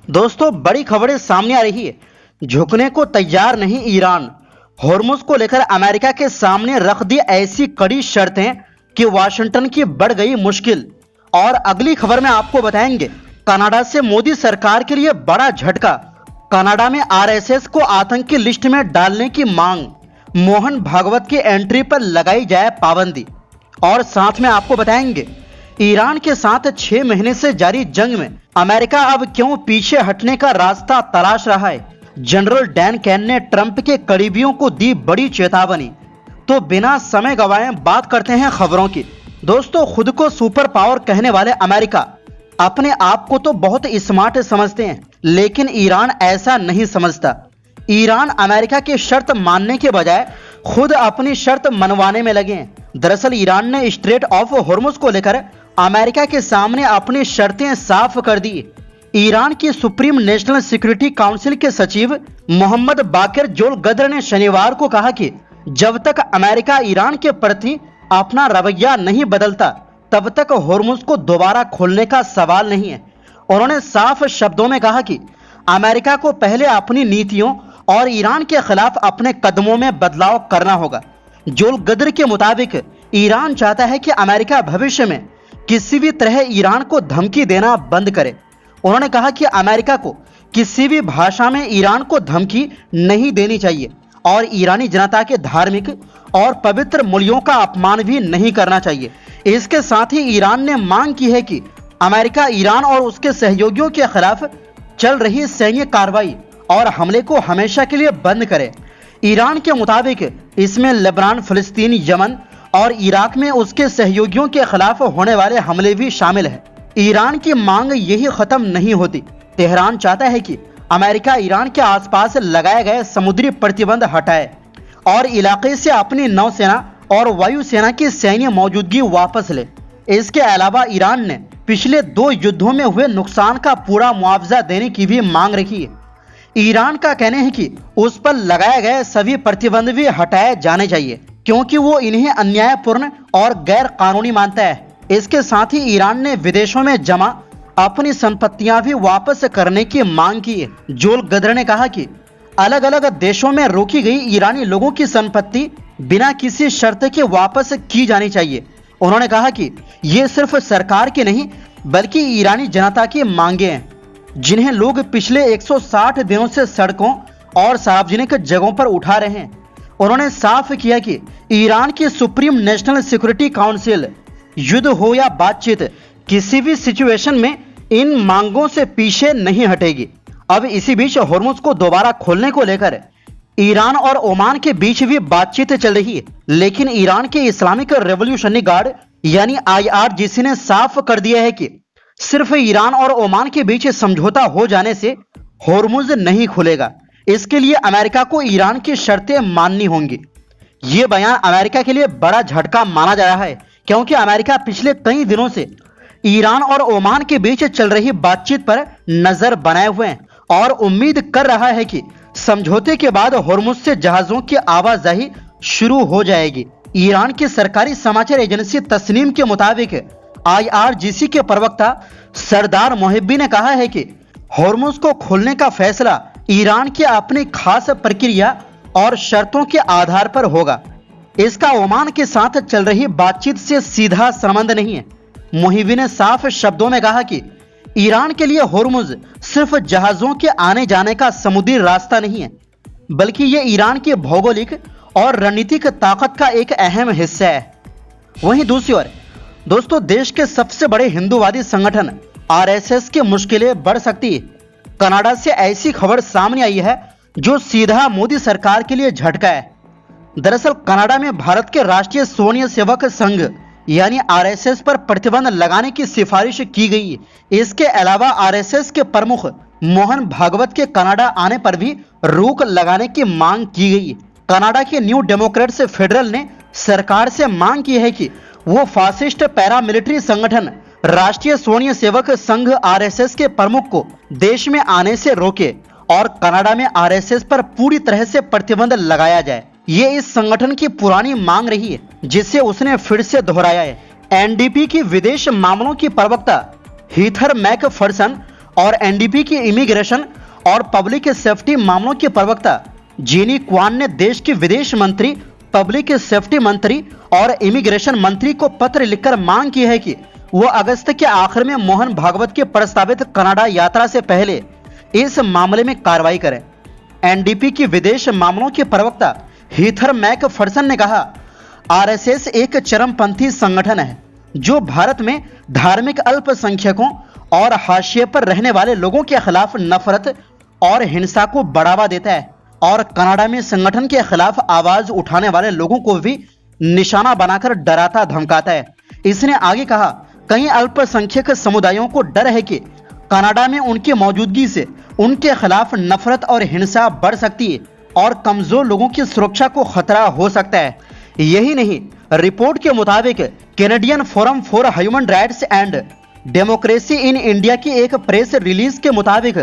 दोस्तों, बड़ी खबरें सामने आ रही है। झुकने को तैयार नहीं ईरान। होर्मुज को लेकर अमेरिका के सामने रख दी ऐसी कड़ी शर्तें कि वाशिंगटन की बढ़ गई मुश्किल। और अगली खबर में आपको बताएंगे, कनाडा से मोदी सरकार के लिए बड़ा झटका। कनाडा में आरएसएस को आतंकी लिस्ट में डालने की मांग। मोहन भागवत की एंट्री पर लगाई जाए पाबंदी। और साथ में आपको बताएंगे, ईरान के साथ 6 महीने से जारी जंग में अमेरिका अब क्यों पीछे हटने का रास्ता तलाश रहा है। जनरल डैन कैन ने ट्रंप के करीबियों को दी बड़ी चेतावनी। तो बिना समय गवाए बात करते हैं खबरों की। दोस्तों, खुद को सुपर पावर कहने वाले अमेरिका अपने आप को तो बहुत स्मार्ट समझते हैं, लेकिन ईरान ऐसा नहीं समझता। ईरान अमेरिका की शर्त मानने के बजाय खुद अपनी शर्त मनवाने में लगे हैं। दरअसल ईरान ने स्ट्रेट ऑफ होर्मुज को लेकर अमेरिका के सामने अपनी शर्तें साफ कर दी। ईरान की सुप्रीम नेशनल सिक्योरिटी काउंसिल के सचिव मोहम्मद बाकिर जोलगद्र ने शनिवार को कहा कि जब तक अमेरिका ईरान के प्रति अपना रवैया नहीं बदलता, तब तक होर्मुज को दोबारा खोलने का सवाल नहीं है। उन्होंने साफ शब्दों में कहा कि अमेरिका को पहले अपनी नीतियों और ईरान के खिलाफ अपने कदमों में बदलाव करना होगा। जोलगद्र के मुताबिक ईरान चाहता है कि अमेरिका भविष्य में किसी भी तरह ईरान को धमकी देना बंद करे। उन्होंने कहा कि अमेरिका को किसी भी भाषा में ईरान को धमकी नहीं देनी चाहिए और ईरानी जनता के धार्मिक और पवित्र मूल्यों का अपमान भी नहीं करना चाहिए। इसके साथ ही ईरान ने मांग की है कि अमेरिका ईरान और उसके सहयोगियों के खिलाफ चल रही सैन्य कार्रवाई और हमले को हमेशा के लिए बंद करे। ईरान के मुताबिक इसमें लेबनान, फिलिस्तीन, यमन और इराक में उसके सहयोगियों के खिलाफ होने वाले हमले भी शामिल है। ईरान की मांग यही खत्म नहीं होती। तेहरान चाहता है कि अमेरिका ईरान के आसपास लगाए गए समुद्री प्रतिबंध हटाए और इलाके से अपनी नौसेना और वायुसेना की सैन्य मौजूदगी वापस ले। इसके अलावा ईरान ने पिछले 2 युद्धों में हुए नुकसान का पूरा मुआवजा देने की भी मांग रखी है। ईरान का कहना है कि उस पर लगाए गए सभी प्रतिबंध भी हटाए जाने चाहिए, क्योंकि वो इन्हें अन्यायपूर्ण और गैर कानूनी मानता है। इसके साथ ही ईरान ने विदेशों में जमा अपनी संपत्तियां भी वापस करने की मांग की है। जोलगद्र ने कहा कि अलग अलग देशों में रोकी गई ईरानी लोगों की संपत्ति बिना किसी शर्त के वापस की जानी चाहिए। उन्होंने कहा कि ये सिर्फ सरकार की नहीं, बल्कि ईरानी जनता की मांगे हैं, जिन्हें लोग पिछले 160 दिनों से सड़कों और सार्वजनिक जगहों पर उठा रहे हैं। उन्होंने साफ किया कि ईरान की सुप्रीम नेशनल सिक्योरिटी काउंसिल युद्ध हो या बातचीत, किसी भी सिचुएशन में इन मांगों से पीछे नहीं हटेगी। अब इसी बीच होर्मुज को दोबारा खोलने को लेकर ईरान और ओमान के बीच भी बातचीत चल रही है, लेकिन ईरान के इस्लामिक रेवोल्यूशनरी गार्ड यानी IRGC ने साफ कर दिया है कि सिर्फ ईरान और ओमान के बीच समझौता हो जाने से होर्मुज नहीं खुलेगा। इसके लिए अमेरिका को ईरान की शर्तें माननी होंगी। ये बयान अमेरिका के लिए बड़ा झटका माना जा रहा है, क्योंकि अमेरिका पिछले कई दिनों से ईरान और ओमान के बीच चल रही बातचीत पर नजर बनाए हुए हैं और उम्मीद कर रहा है कि समझौते के बाद होर्मुज से जहाजों की आवाजाही शुरू हो जाएगी। ईरान की सरकारी समाचार एजेंसी तस्नीम के मुताबिक IRGC के प्रवक्ता सरदार मोहिब्बी ने कहा है कि होर्मुज को खोलने का फैसला ईरान की अपनी खास प्रक्रिया और शर्तों के आधार पर होगा। इसका ओमान के साथ चल रही बातचीत से सीधा संबंध नहीं है। मोहिब्बी ने साफ शब्दों में कहा कि ईरान के लिए होर्मुज सिर्फ जहाजों के आने जाने का समुद्री रास्ता नहीं है, बल्कि ये ईरान की भौगोलिक और रणनीतिक ताकत का एक अहम हिस्सा है। वहीं दूसरी ओर दोस्तों, देश के सबसे बड़े हिंदूवादी संगठन RSS की मुश्किलें बढ़ सकती है। कनाडा से ऐसी खबर सामने आई है जो सीधा मोदी सरकार के लिए झटका है। दरअसल कनाडा में भारत के राष्ट्रीय स्वयं सेवक संघ यानी RSS पर प्रतिबंध लगाने की सिफारिश की गई है। इसके अलावा RSS के प्रमुख मोहन भागवत के कनाडा आने पर भी रोक लगाने की मांग की गई है। कनाडा के न्यू डेमोक्रेट्स फेडरल ने सरकार से मांग की है कि वो फासिस्ट पैरामिलिट्री संगठन राष्ट्रीय स्वयं सेवक संघ RSS के प्रमुख को देश में आने से रोके और कनाडा में RSS पर पूरी तरह से प्रतिबंध लगाया जाए। ये इस संगठन की पुरानी मांग रही है, जिसे उसने फिर से दोहराया है। NDP की विदेश मामलों की प्रवक्ता हीथर मैकफर्सन और एनडीपी की इमिग्रेशन और पब्लिक सेफ्टी मामलों के प्रवक्ता जेनी क्वान ने देश के विदेश मंत्री, पब्लिक सेफ्टी मंत्री और इमिग्रेशन मंत्री को पत्र लिखकर मांग की है कि वो अगस्त के आखिर में मोहन भागवत के प्रस्तावित कनाडा यात्रा से पहले इस मामले में कार्रवाई करें। एनडीपी की विदेश मामलों के प्रवक्ता हीथर मैकफर्सन ने कहा, आरएसएस एक चरमपंथी संगठन है जो भारत में धार्मिक अल्पसंख्यकों और हाशिए पर रहने वाले लोगों के खिलाफ नफरत और हिंसा को बढ़ावा देता है और कनाडा में संगठन के खिलाफ आवाज उठाने वाले लोगों को भी निशाना बनाकर डराता धमकाता है। इसने आगे कहा, कई अल्पसंख्यक समुदायों को डर है कि कनाडा में उनकी मौजूदगी से उनके खिलाफ नफरत और हिंसा बढ़ सकती है और कमजोर लोगों की सुरक्षा को खतरा हो सकता है। यही नहीं, रिपोर्ट के मुताबिक Canadian forum for human rights and democracy in India की एक प्रेस रिलीज के मुताबिक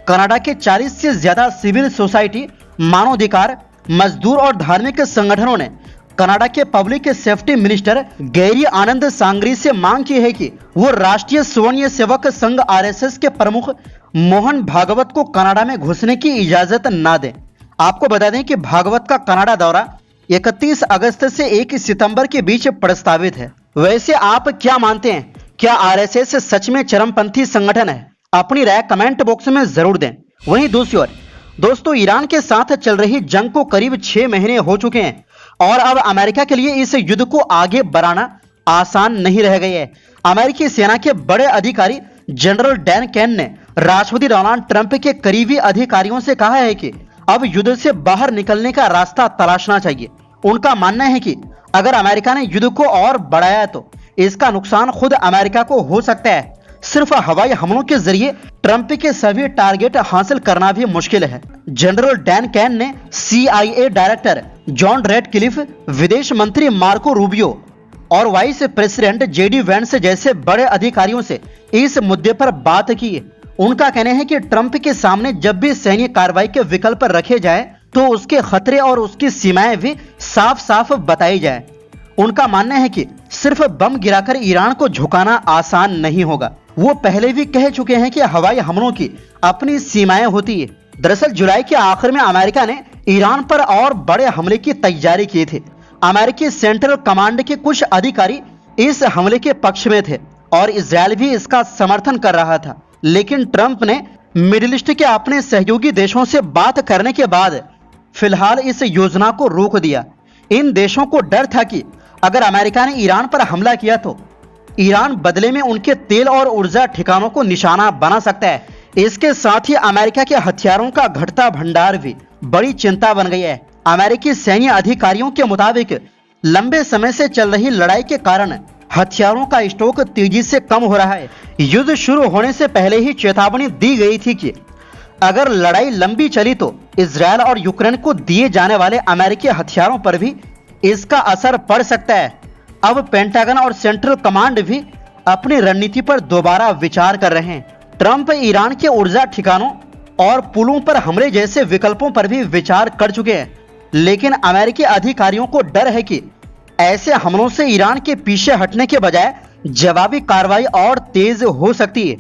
कनाडा के 40 से ज्यादा सिविल सोसाइटी, मानवाधिकार, मजदूर और धार्मिक संगठनों ने कनाडा के पब्लिक सेफ्टी मिनिस्टर गैरी आनंद सांगरी से मांग की है कि वो राष्ट्रीय स्वयं सेवक संघ आरएसएस के प्रमुख मोहन भागवत को कनाडा में घुसने की इजाजत ना दें। आपको बता दें कि भागवत का कनाडा दौरा 31 अगस्त से 1 सितंबर के बीच प्रस्तावित है। वैसे आप क्या मानते हैं, क्या आरएसएस सच में चरमपंथी संगठन है? अपनी राय कमेंट बॉक्स में जरूर दें। वहीं दूसरी ओर दोस्तों, ईरान के साथ चल रही जंग को करीब 6 महीने हो चुके हैं और अब अमेरिका के लिए इस युद्ध को आगे बढ़ाना आसान नहीं रह गई है। अमेरिकी सेना के बड़े अधिकारी जनरल डैन कैन ने राष्ट्रपति डोनाल्ड ट्रंप के करीबी अधिकारियों से कहा है कि अब युद्ध से बाहर निकलने का रास्ता तलाशना चाहिए। उनका मानना है कि अगर अमेरिका ने युद्ध को और बढ़ाया तो इसका नुकसान खुद अमेरिका को हो सकता है। सिर्फ हवाई हमलों के जरिए ट्रंप के सभी टारगेट हासिल करना भी मुश्किल है। जनरल डैन कैन ने CIA डायरेक्टर जॉन रेडक्लिफ, विदेश मंत्री मार्को रूबियो और वाइस प्रेसिडेंट JD वेंस जैसे बड़े अधिकारियों से इस मुद्दे पर बात की है। उनका कहना है कि ट्रंप के सामने जब भी सैन्य कार्रवाई के विकल्प रखे जाए तो उसके खतरे और उसकी सीमाएं भी साफ साफ बताई जाए। उनका मानना है कि सिर्फ बम गिराकर ईरान को झुकाना आसान नहीं होगा। वो पहले भी कह चुके हैं कि हवाई हमलों की अपनी सीमाएं होती है। दरअसल जुलाई के आखिर में अमेरिका ने ईरान पर और बड़े हमले की तैयारी की थी। अमेरिकी सेंट्रल कमांड के कुछ अधिकारी इस हमले के पक्ष में थे और इजरायल भी इसका समर्थन कर रहा था, लेकिन ट्रंप ने मिडिल ईस्ट के अपने सहयोगी देशों से बात करने के बाद फिलहाल इस योजना को रोक दिया। इन देशों को डर था कि अगर अमेरिका ने ईरान पर हमला किया तो ईरान बदले में उनके तेल और ऊर्जा ठिकानों को निशाना बना सकता है। इसके साथ ही अमेरिका के हथियारों का घटता भंडार भी बड़ी चिंता बन गई है। अमेरिकी सैन्य अधिकारियों के मुताबिक लंबे समय से चल रही लड़ाई के कारण हथियारों का स्टॉक तेजी से कम हो रहा है। युद्ध शुरू होने से पहले ही चेतावनी दी गई थी कि अगर लड़ाई लंबी चली तो इजरायल और यूक्रेन को दिए जाने वाले अमेरिकी हथियारों पर भी इसका असर पड़ सकता है। अब पेंटागन और सेंट्रल कमांड भी अपनी रणनीति पर दोबारा विचार कर रहे हैं। ट्रंप ईरान के ऊर्जा ठिकानों और पुलों पर हमले जैसे विकल्पों पर भी विचार कर चुके हैं, लेकिन अमेरिकी अधिकारियों को डर है कि ऐसे हमलों से ईरान के पीछे हटने के बजाय जवाबी कार्रवाई और तेज हो सकती है।